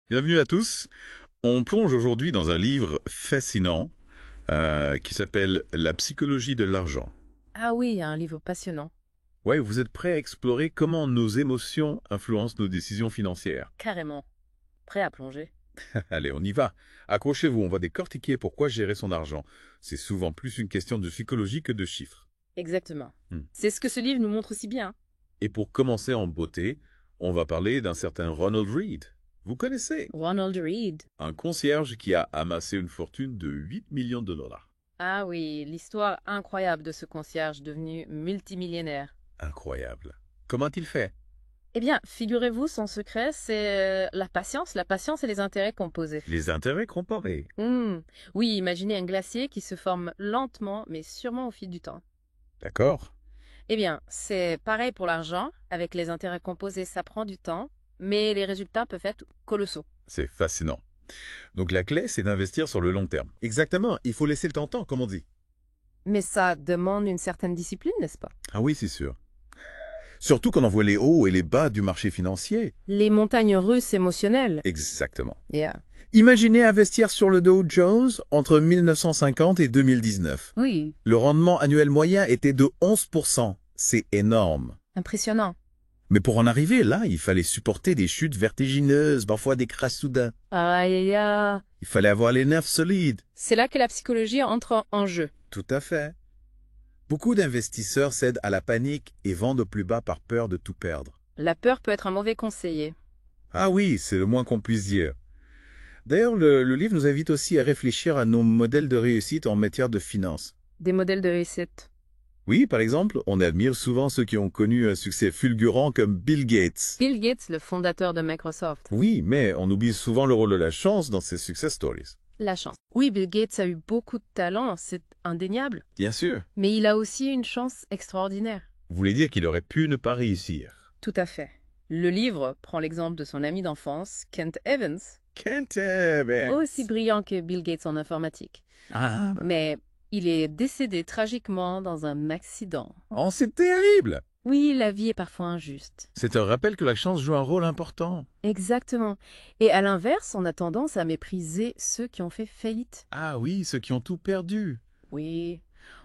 Bienvenue à tous. On plonge aujourd'hui dans un livre fascinant qui s'appelle La psychologie de l'argent. Ah oui, un livre passionnant. Ouais, vous êtes prêts à explorer comment nos émotions influencent nos décisions financières. Carrément. Prêt à plonger. Allez, on y va. Accrochez-vous, on va décortiquer pourquoi gérer son argent. C'est souvent plus une question de psychologie que de chiffres. Exactement. Hmm. C'est ce que ce livre nous montre aussi bien. Et pour commencer en beauté, on va parler d'un certain Ronald Reed. Vous connaissez? Ronald Reed. Un concierge qui a amassé une fortune de 8 millions de dollars. Ah oui, l'histoire incroyable de ce concierge devenu multimillionnaire. Incroyable. Comment a-t-il fait? Eh bien, figurez-vous, son secret, c'est la patience et les intérêts composés. Les intérêts comparés. Hmm. Oui, imaginez un glacier qui se forme lentement, mais sûrement au fil du temps. D'accord. Eh bien, c'est pareil pour l'argent. Avec les intérêts composés, ça prend du temps, mais les résultats peuvent être colossaux. C'est fascinant. Donc la clé, c'est d'investir sur le long terme. Exactement, il faut laisser le temps, comme on dit. Mais ça demande une certaine discipline, n'est-ce pas? Ah oui, c'est sûr. Surtout quand on voit les hauts et les bas du marché financier. Les montagnes russes émotionnelles. Exactement. Yeah. Imaginez investir sur le Dow Jones entre 1950 et 2019. Oui, Le rendement annuel moyen était de 11%. C'est énorme. impressionnant. Mais pour en arriver là, il fallait supporter des chutes vertigineuses, parfois des crashs soudains. Aïe, aïe, aïe. Il fallait avoir les nerfs solides. C'est là que la psychologie entre en jeu. Tout à fait. Beaucoup d'investisseurs cèdent à la panique et vendent au plus bas par peur de tout perdre. La peur peut être un mauvais conseiller. Ah oui, c'est le moins qu'on puisse dire. D'ailleurs, le livre nous invite aussi à réfléchir à nos modèles de réussite en matière de finances. Des modèles de réussite. Oui, par exemple, on admire souvent ceux qui ont connu un succès fulgurant comme Bill Gates. Bill Gates, le fondateur de Microsoft. Oui, mais on oublie souvent le rôle de la chance dans ces success stories. La chance. Oui, Bill Gates a eu beaucoup de talent, c'est indéniable. Bien sûr. Mais il a aussi une chance extraordinaire. Vous voulez dire qu'il aurait pu ne pas réussir? Tout à fait. Le livre prend l'exemple de son ami d'enfance, Kent Evans, Kent aussi brillant que Bill Gates en informatique. Ah, Mais il est décédé tragiquement dans un accident. oh, c'est terrible. Oui, la vie est parfois injuste. C'est un rappel que la chance joue un rôle important. Exactement. Et à l'inverse, on a tendance à mépriser ceux qui ont fait faillite. Ah oui, ceux qui ont tout perdu. Oui,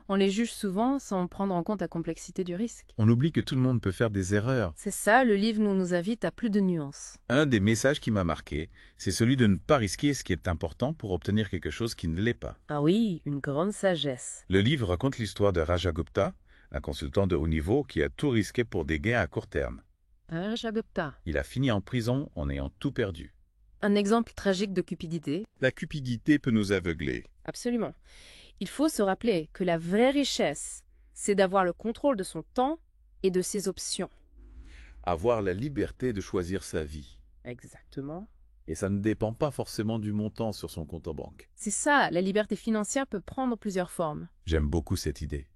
on les juge souvent sans prendre en compte la complexité du risque. On oublie que tout le monde peut faire des erreurs. C'est ça, le livre nous invite à plus de nuances. Un des messages qui m'a marqué, c'est celui de ne pas risquer ce qui est important pour obtenir quelque chose qui ne l'est pas. Ah oui, une grande sagesse. Le livre raconte l'histoire de Raja Gupta, un consultant de haut niveau qui a tout risqué pour des gains à court terme. Rajagupta, Il a fini en prison en ayant tout perdu. un exemple tragique de cupidité. La cupidité peut nous aveugler. Absolument. Il faut se rappeler que la vraie richesse, c'est d'avoir le contrôle de son temps et de ses options. Avoir la liberté de choisir sa vie. Exactement. Et ça ne dépend pas forcément du montant sur son compte en banque. C'est ça, la liberté financière peut prendre plusieurs formes. J'aime beaucoup cette idée.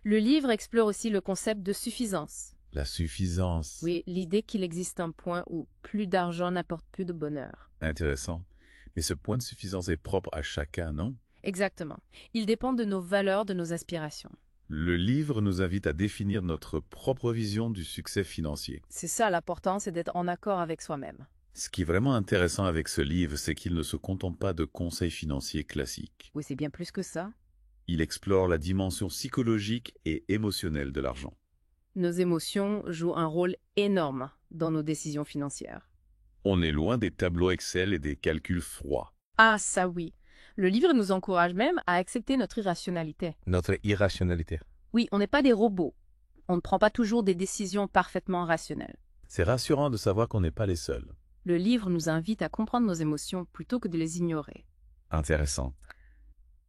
Le livre explore aussi le concept de suffisance. La suffisance. Oui, l'idée qu'il existe un point où plus d'argent n'apporte plus de bonheur. Intéressant. Mais ce point de suffisance est propre à chacun, non? Exactement. Il dépend de nos valeurs, de nos aspirations. Le livre nous invite à définir notre propre vision du succès financier. C'est ça l'important, c'est d'être en accord avec soi-même. Ce qui est vraiment intéressant avec ce livre, c'est qu'il ne se contente pas de conseils financiers classiques. Oui, c'est bien plus que ça. Il explore la dimension psychologique et émotionnelle de l'argent. Nos émotions jouent un rôle énorme dans nos décisions financières. On est loin des tableaux Excel et des calculs froids. Ah, ça oui. Le livre nous encourage même à accepter notre irrationalité. Notre irrationalité. Oui, on n'est pas des robots. On ne prend pas toujours des décisions parfaitement rationnelles. C'est rassurant de savoir qu'on n'est pas les seuls. Le livre nous invite à comprendre nos émotions plutôt que de les ignorer. Intéressant.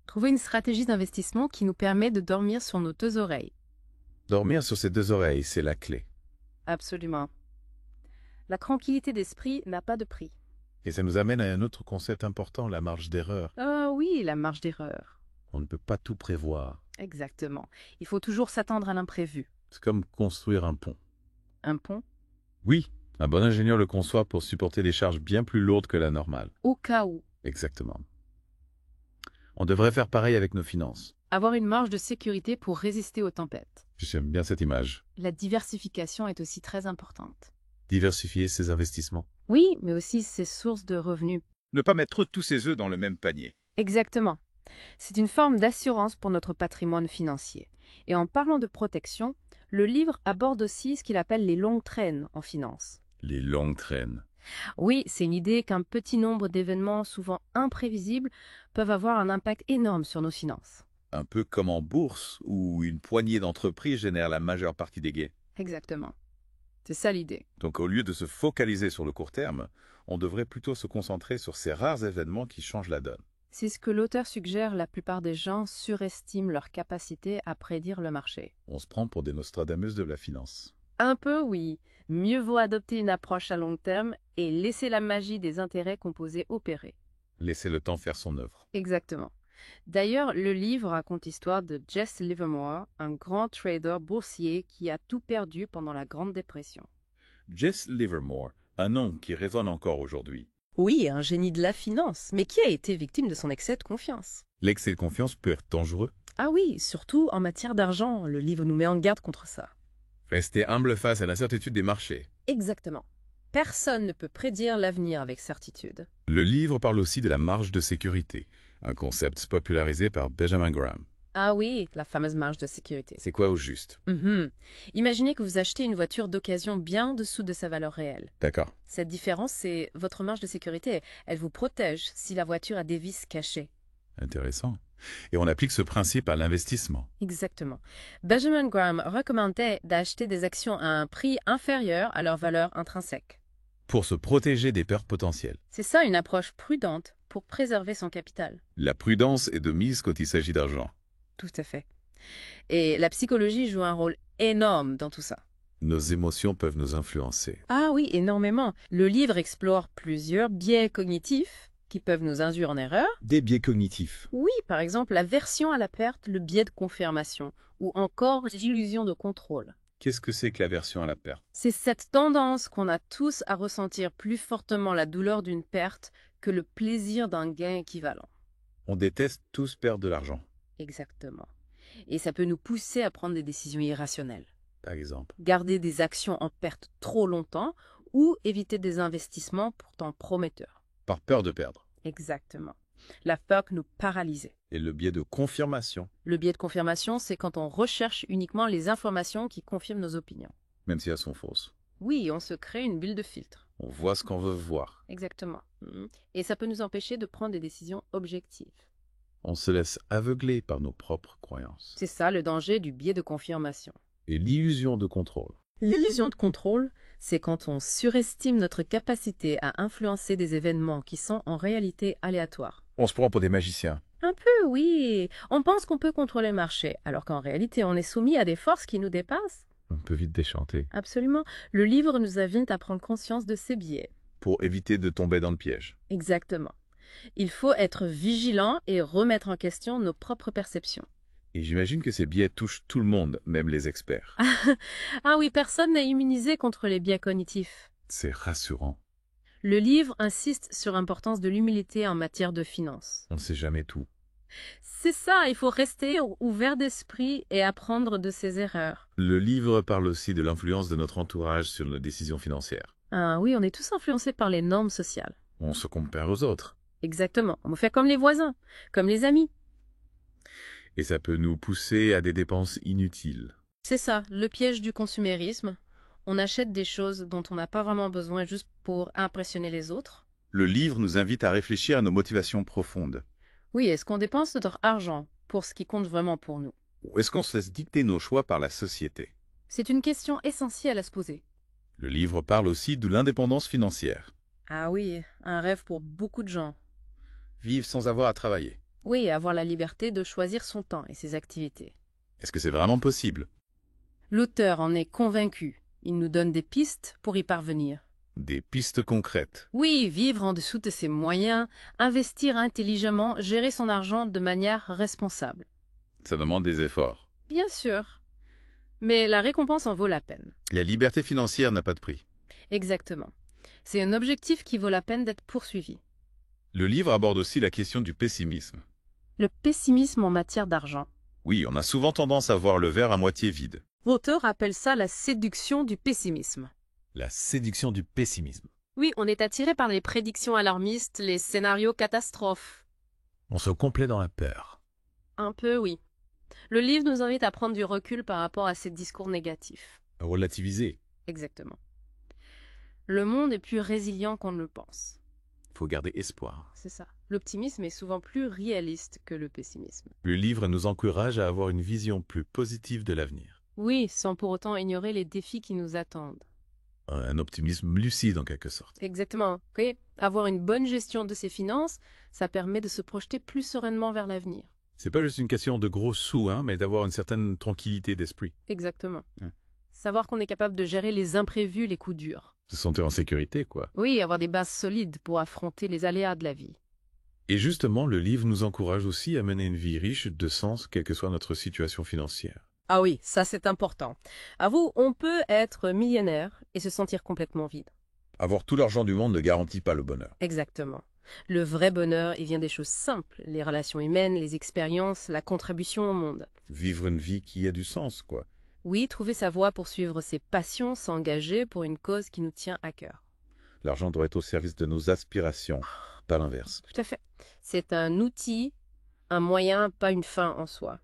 Trouver une stratégie d'investissement qui nous permet de dormir sur nos deux oreilles. Dormir sur ses deux oreilles, c'est la clé. Absolument. La tranquillité d'esprit n'a pas de prix. Et ça nous amène à un autre concept important, la marge d'erreur. Ah oui, la marge d'erreur. On ne peut pas tout prévoir. Exactement. Il faut toujours s'attendre à l'imprévu. C'est comme construire un pont. Un pont, Oui, un bon ingénieur le conçoit pour supporter des charges bien plus lourdes que la normale. au cas où. Exactement. On devrait faire pareil avec nos finances. Avoir une marge de sécurité pour résister aux tempêtes. J'aime bien cette image. La diversification est aussi très importante. Diversifier ses investissements. Oui, mais aussi ses sources de revenus. Ne pas mettre tous ses œufs dans le même panier. Exactement. C'est une forme d'assurance pour notre patrimoine financier. Et en parlant de protection, le livre aborde aussi ce qu'il appelle les longues traînes en finance. Les longues traînes. Oui, c'est une idée qu'un petit nombre d'événements souvent imprévisibles peuvent avoir un impact énorme sur nos finances. Un peu comme en bourse, où une poignée d'entreprises génère la majeure partie des gains. Exactement. C'est ça l'idée. Donc au lieu de se focaliser sur le court terme, on devrait plutôt se concentrer sur ces rares événements qui changent la donne. C'est ce que l'auteur suggère, la plupart des gens surestiment leur capacité à prédire le marché. On se prend pour des Nostradamus de la finance. Un peu, oui. Mieux vaut adopter une approche à long terme et laisser la magie des intérêts composés opérer. Laisser le temps faire son œuvre. Exactement. D'ailleurs, le livre raconte l'histoire de Jesse Livermore, un grand trader boursier qui a tout perdu pendant la Grande Dépression. Jesse Livermore, un nom qui résonne encore aujourd'hui. Oui, un génie de la finance, mais qui a été victime de son excès de confiance. L'excès de confiance peut être dangereux. Ah oui, surtout en matière d'argent, le livre nous met en garde contre ça. Rester humble face à l'incertitude des marchés. Exactement. Personne ne peut prédire l'avenir avec certitude. Le livre parle aussi de la marge de sécurité, un concept popularisé par Benjamin Graham. Ah oui, la fameuse marge de sécurité. C'est quoi au juste? Imaginez que vous achetez une voiture d'occasion bien en dessous de sa valeur réelle. D'accord. Cette différence, c'est votre marge de sécurité. Elle vous protège si la voiture a des vices cachés. Intéressant. Et on applique ce principe à l'investissement. Exactement. Benjamin Graham recommandait d'acheter des actions à un prix inférieur à leur valeur intrinsèque. Pour se protéger des pertes potentielles. C'est ça une approche prudente pour préserver son capital. La prudence est de mise quand il s'agit d'argent. Tout à fait. Et la psychologie joue un rôle énorme dans tout ça. Nos émotions peuvent nous influencer. Ah oui, énormément. Le livre explore plusieurs biais cognitifs qui peuvent nous induire en erreur. Des biais cognitifs. Oui, par exemple, l'aversion à la perte, le biais de confirmation, ou encore l'illusion de contrôle. Qu'est-ce que c'est que l'aversion à la perte? C'est cette tendance qu'on a tous à ressentir plus fortement la douleur d'une perte que le plaisir d'un gain équivalent. On déteste tous perdre de l'argent, Exactement. Et ça peut nous pousser à prendre des décisions irrationnelles. par exemple. Garder des actions en perte trop longtemps ou éviter des investissements pourtant prometteurs. Par peur de perdre. Exactement. La peur que nous paralyser. Et le biais de confirmation, Le biais de confirmation, c'est quand on recherche uniquement les informations qui confirment nos opinions. même si elles sont fausses. Oui, on se crée une bulle de filtre. On voit ce qu'on veut voir. Exactement. Et ça peut nous empêcher de prendre des décisions objectives. On se laisse aveugler par nos propres croyances. C'est ça le danger du biais de confirmation. Et l'illusion de contrôle. L'illusion de contrôle, c'est quand on surestime notre capacité à influencer des événements qui sont en réalité aléatoires. On se prend pour des magiciens. Un peu, oui. On pense qu'on peut contrôler le marché, alors qu'en réalité, on est soumis à des forces qui nous dépassent. On peut vite déchanter. Absolument. Le livre nous invite à prendre conscience de ces biais. Pour éviter de tomber dans le piège. Exactement. Il faut être vigilant et remettre en question nos propres perceptions. Et j'imagine que ces biais touchent tout le monde, même les experts. Ah oui, personne n'est immunisé contre les biais cognitifs. C'est rassurant. Le livre insiste sur l'importance de l'humilité en matière de finances. On ne sait jamais tout. C'est ça, il faut rester ouvert d'esprit et apprendre de ses erreurs. Le livre parle aussi de l'influence de notre entourage sur nos décisions financières. Ah oui, on est tous influencés par les normes sociales. On se compare aux autres. Exactement, on fait comme les voisins, comme les amis. Et ça peut nous pousser à des dépenses inutiles. C'est ça, le piège du consumérisme. On achète des choses dont on n'a pas vraiment besoin juste pour impressionner les autres. Le livre nous invite à réfléchir à nos motivations profondes. Oui, est-ce qu'on dépense notre argent pour ce qui compte vraiment pour nous? Ou est-ce qu'on se laisse dicter nos choix par la société? C'est une question essentielle à se poser. Le livre parle aussi de l'indépendance financière. Ah oui, un rêve pour beaucoup de gens. Vivre sans avoir à travailler. Oui, avoir la liberté de choisir son temps et ses activités. Est-ce que c'est vraiment possible? L'auteur en est convaincu. Il nous donne des pistes pour y parvenir. Des pistes concrètes. Oui, vivre en dessous de ses moyens, investir intelligemment, gérer son argent de manière responsable. Ça demande des efforts. Bien sûr. Mais la récompense en vaut la peine. La liberté financière n'a pas de prix. Exactement. C'est un objectif qui vaut la peine d'être poursuivi. Le livre aborde aussi la question du pessimisme. Le pessimisme en matière d'argent. Oui, on a souvent tendance à voir le verre à moitié vide. L'auteur appelle ça la séduction du pessimisme. La séduction du pessimisme. Oui, on est attiré par les prédictions alarmistes, les scénarios catastrophes. On se complaît dans la peur. Un peu, oui. Le livre nous invite à prendre du recul par rapport à ces discours négatifs. À relativiser. Exactement. Le monde est plus résilient qu'on ne le pense. Il faut garder espoir. C'est ça. L'optimisme est souvent plus réaliste que le pessimisme. Le livre nous encourage à avoir une vision plus positive de l'avenir. Oui, sans pour autant ignorer les défis qui nous attendent. Un optimisme lucide en quelque sorte. Exactement. Oui, avoir une bonne gestion de ses finances, ça permet de se projeter plus sereinement vers l'avenir. C'est pas juste une question de gros sous, mais d'avoir une certaine tranquillité d'esprit. Exactement. Ouais. Savoir qu'on est capable de gérer les imprévus, les coups durs. Se sentir en sécurité, quoi. Oui, avoir des bases solides pour affronter les aléas de la vie. Et justement, le livre nous encourage aussi à mener une vie riche de sens, quelle que soit notre situation financière. Ah oui, ça c'est important. Avoue, on peut être millionnaire et se sentir complètement vide. Avoir tout l'argent du monde ne garantit pas le bonheur. Exactement. Le vrai bonheur, il vient des choses simples, les relations humaines, les expériences, la contribution au monde. Vivre une vie qui a du sens, quoi. Oui, trouver sa voie pour suivre ses passions, s'engager pour une cause qui nous tient à cœur. L'argent doit être au service de nos aspirations, pas l'inverse. Tout à fait. C'est un outil, un moyen, pas une fin en soi.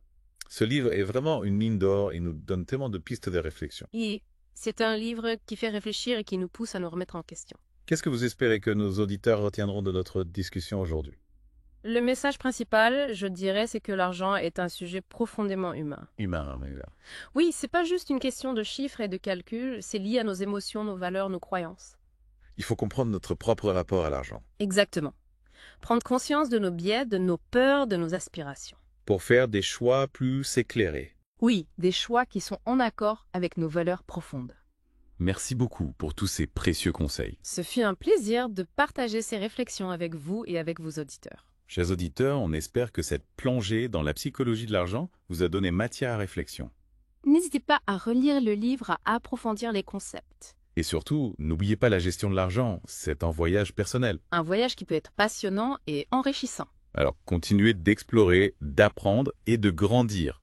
Ce livre est vraiment une mine d'or et nous donne tellement de pistes de réflexion. Et c'est un livre qui fait réfléchir et qui nous pousse à nous remettre en question. Qu'est-ce que vous espérez que nos auditeurs retiendront de notre discussion aujourd'hui? Le message principal, je dirais, c'est que l'argent est un sujet profondément humain. Humain, mais là. Oui, c'est pas juste une question de chiffres et de calculs, c'est lié à nos émotions, nos valeurs, nos croyances. Il faut comprendre notre propre rapport à l'argent Exactement. Prendre conscience de nos biais, de nos peurs, de nos aspirations. pour faire des choix plus éclairés. Oui, des choix qui sont en accord avec nos valeurs profondes. Merci beaucoup pour tous ces précieux conseils. Ce fut un plaisir de partager ces réflexions avec vous et avec vos auditeurs. Chers auditeurs, on espère que cette plongée dans la psychologie de l'argent vous a donné matière à réflexion. N'hésitez pas à relire le livre, à approfondir les concepts. Et surtout, n'oubliez pas la gestion de l'argent, c'est un voyage personnel. Un voyage qui peut être passionnant et enrichissant. Alors continuez d'explorer, d'apprendre et de grandir.